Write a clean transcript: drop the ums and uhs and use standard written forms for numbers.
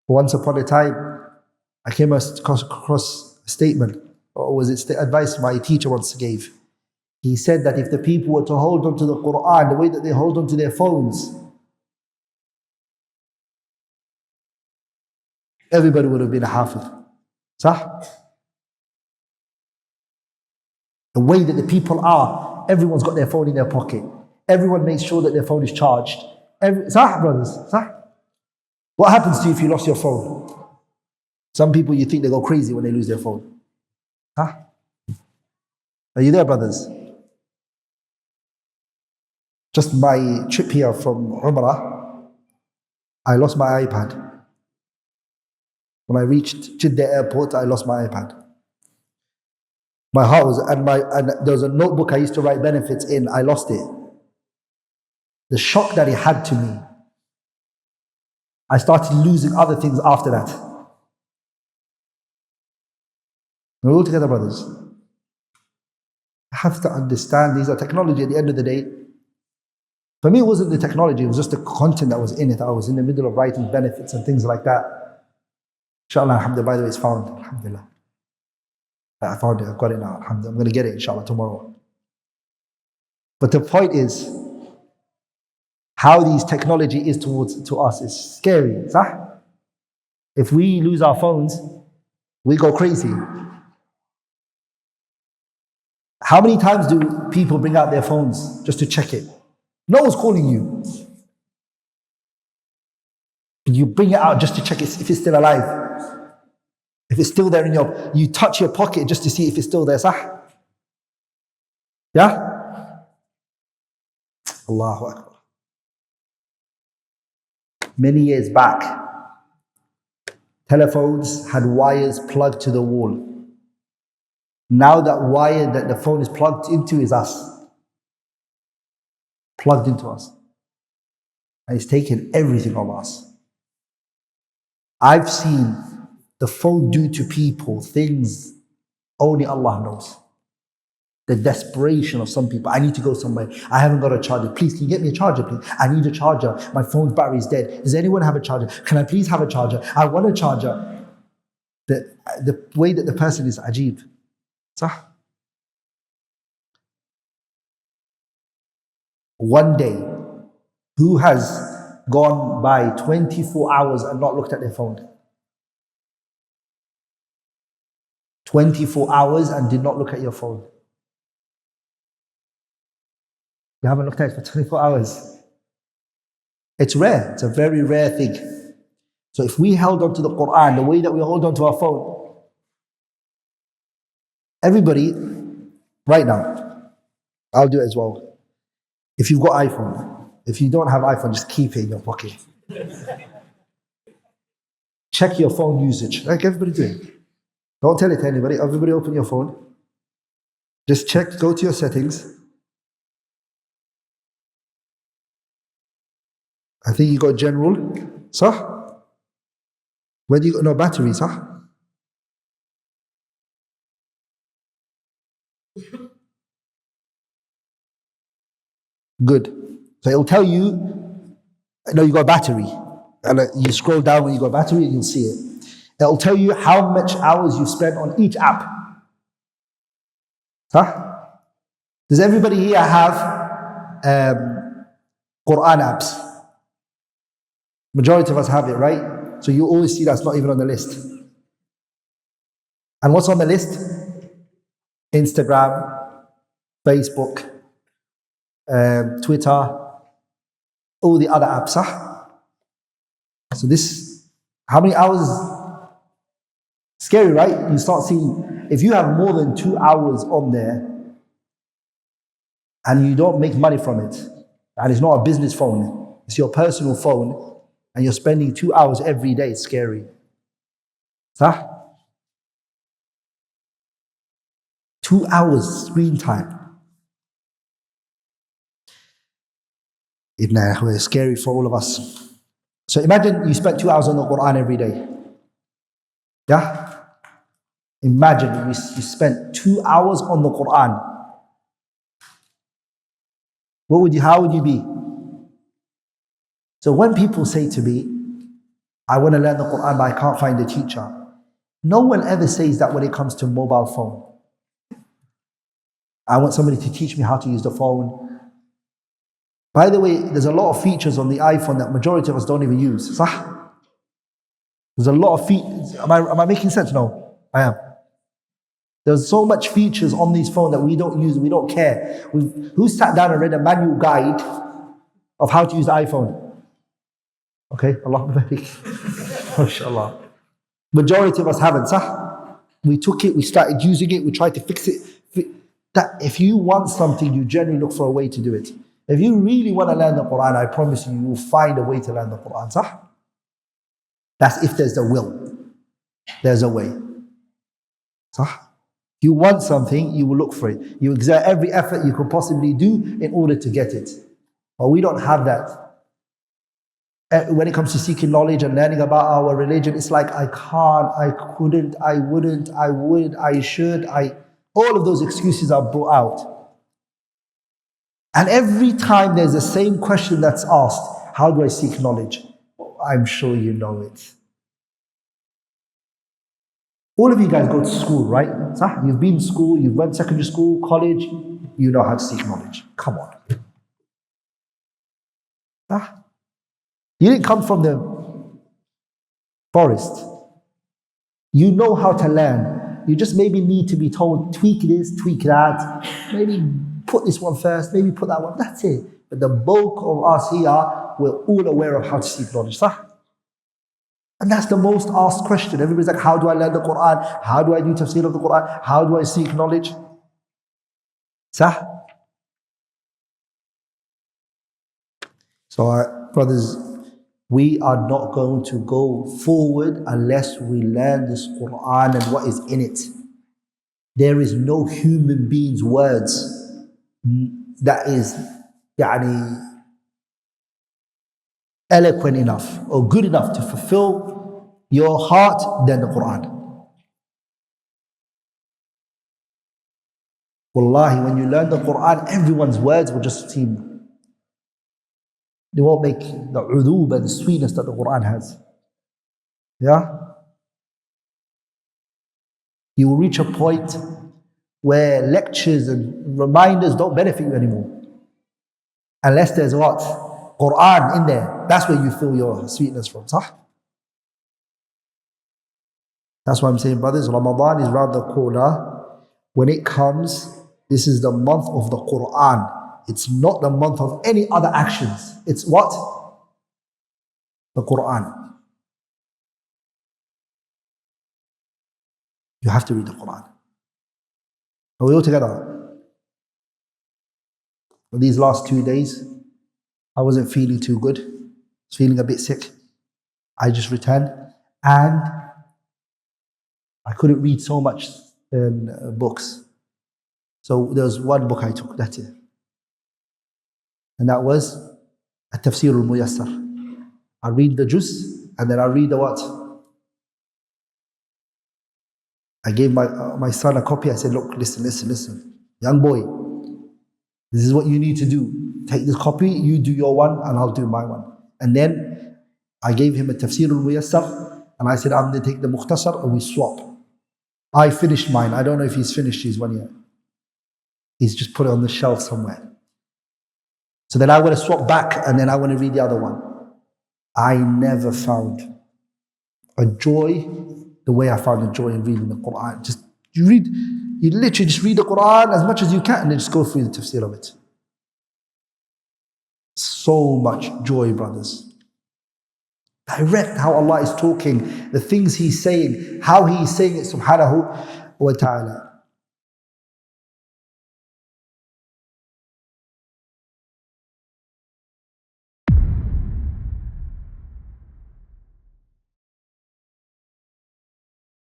Once upon a time, I came across a statement, or was it advice my teacher once gave? He said that if the people were to hold on to the Qur'an the way that they hold on to their phones, everybody would have been a hafiz. Sah? The way that the people are, everyone's got their phone in their pocket. Everyone makes sure that their phone is charged. Sah, brothers? Sah? What happens to you if you lost your phone? Some people, you think they go crazy when they lose their phone. Huh? Are you there, brothers? Just my trip here from Umrah, I lost my iPad. When I reached Jeddah airport, I lost my iPad. My heart was, and there was a notebook I used to write benefits in, I lost it. The shock that it had to me. I started losing other things after that. We're all together, brothers. I have to understand these are technology at the end of the day. For me, it wasn't the technology, it was just the content that was in it. I was in the middle of writing benefits and things like that. Inshallah, alhamdulillah, by the way, it's found. Alhamdulillah. I found it, I've got it now. Alhamdulillah. I'm going to get it, inshallah, tomorrow. But the point is, how these technology is to us is scary. Sah? If we lose our phones, we go crazy. How many times do people bring out their phones just to check it? No one's calling you. You bring it out just to check it if it's still alive. If it's still there you touch your pocket just to see if it's still there. Sah? Yeah? Allahu Akbar. Many years back, telephones had wires plugged to the wall. Now that wire that the phone is plugged into is us. Plugged into us. And it's taken everything of us. I've seen the phone do to people things only Allah knows. The desperation of some people. I need to go somewhere. I haven't got a charger. Please, can you get me a charger, please? I need a charger. My phone's battery is dead. Does anyone have a charger? Can I please have a charger? I want a charger. The way that the person is ajib. Sah? One day, who has gone by 24 hours and not looked at their phone? 24 hours and did not look at your phone. You haven't looked at it for 24 hours. It's rare. It's a very rare thing. So if we held on to the Qur'an the way that we hold on to our phone, everybody, right now, I'll do it as well. If you've got iPhone, if you don't have iPhone, just keep it in your pocket. Check your phone usage, like everybody do it. Don't tell it to anybody. Everybody open your phone. Just check, go to your settings. I think you got general, sah? Where do you got no battery, sah? Good. So it'll tell you, no, you got battery. And you scroll down when you got battery and you'll see it. It'll tell you how much hours you've spent on each app. Huh? Does everybody here have Qur'an apps? Majority of us have it, right? So you always see that's not even on the list. And what's on the list? Instagram, Facebook, Twitter, all the other apps. Huh? So this, how many hours? Scary, right? You start seeing, if you have more than 2 hours on there and you don't make money from it, and it's not a business phone, it's your personal phone, and you're spending 2 hours every day, it's scary. Huh? 2 hours screen time. It's scary for all of us. So imagine you spent 2 hours on the Qur'an every day. Yeah? Imagine you spent 2 hours on the Qur'an. How would you be? So when people say to me, I want to learn the Qur'an, but I can't find a teacher. No one ever says that when it comes to mobile phone. I want somebody to teach me how to use the phone. By the way, there's a lot of features on the iPhone that majority of us don't even use. Sah? There's a lot of features. Am I making sense? No, I am. There's so much features on these phones that we don't use, we don't care. Who sat down and read a manual guide of how to use the iPhone? Okay, Allah barik. MashaAllah. Majority of us haven't, sah? We took it, we started using it, we tried to fix it. That if you want something, you generally look for a way to do it. If you really want to learn the Qur'an, I promise you, you will find a way to learn the Qur'an, sah? That's if there's the will. There's a way. Sah? If you want something, you will look for it. You exert every effort you could possibly do in order to get it. But we don't have that. When it comes to seeking knowledge and learning about our religion, it's like, I can't, I couldn't, I wouldn't, I would, I should, all of those excuses are brought out. And every time there's the same question that's asked, how do I seek knowledge? I'm sure you know it. All of you guys go to school, right? You've been in school, you've went to secondary school, college, you know how to seek knowledge. Come on. You didn't come from the forest. You know how to learn. You just maybe need to be told, tweak this, tweak that. Maybe put this one first, maybe put that one. That's it. But the bulk of us here, we're all aware of how to seek knowledge. And that's the most asked question. Everybody's like, how do I learn the Qur'an? How do I do tafsir of the Qur'an? How do I seek knowledge? So brothers, we are not going to go forward unless we learn this Qur'an and what is in it. There is no human being's words that is eloquent enough or good enough to fulfill your heart than the Qur'an. Wallahi, when you learn the Qur'an, everyone's words will just seem, they won't make the udub and the sweetness that the Qur'an has. Yeah? You will reach a point where lectures and reminders don't benefit you anymore. Unless there's what? Qur'an in there. That's where you feel your sweetness from. Sah? That's why I'm saying, brothers, Ramadan is around the corner. When it comes, this is the month of the Qur'an. It's not the month of any other actions. It's what? The Qur'an. You have to read the Qur'an. Are we all together? For these last 2 days, I wasn't feeling too good. I was feeling a bit sick. I just returned and I couldn't read so much books. So there was one book I took, that's it. And that was At-Tafsir al-Muyassar. I read the juz and then I read the what? I gave my son a copy. I said, look, listen. Young boy, this is what you need to do. Take this copy, you do your one and I'll do my one. And then I gave him a Tafsir al-Muyassar and I said, I'm going to take the Mukhtasar and we swap. I finished mine. I don't know if he's finished his one yet. He's just put it on the shelf somewhere. So then I want to swap back and then I want to read the other one. I never found a joy the way I found a joy in reading the Qur'an. You literally just read the Qur'an as much as you can and then just go through the tafsir of it. So much joy, brothers. Direct how Allah is talking, the things He's saying, how He is saying it, subhanahu wa ta'ala.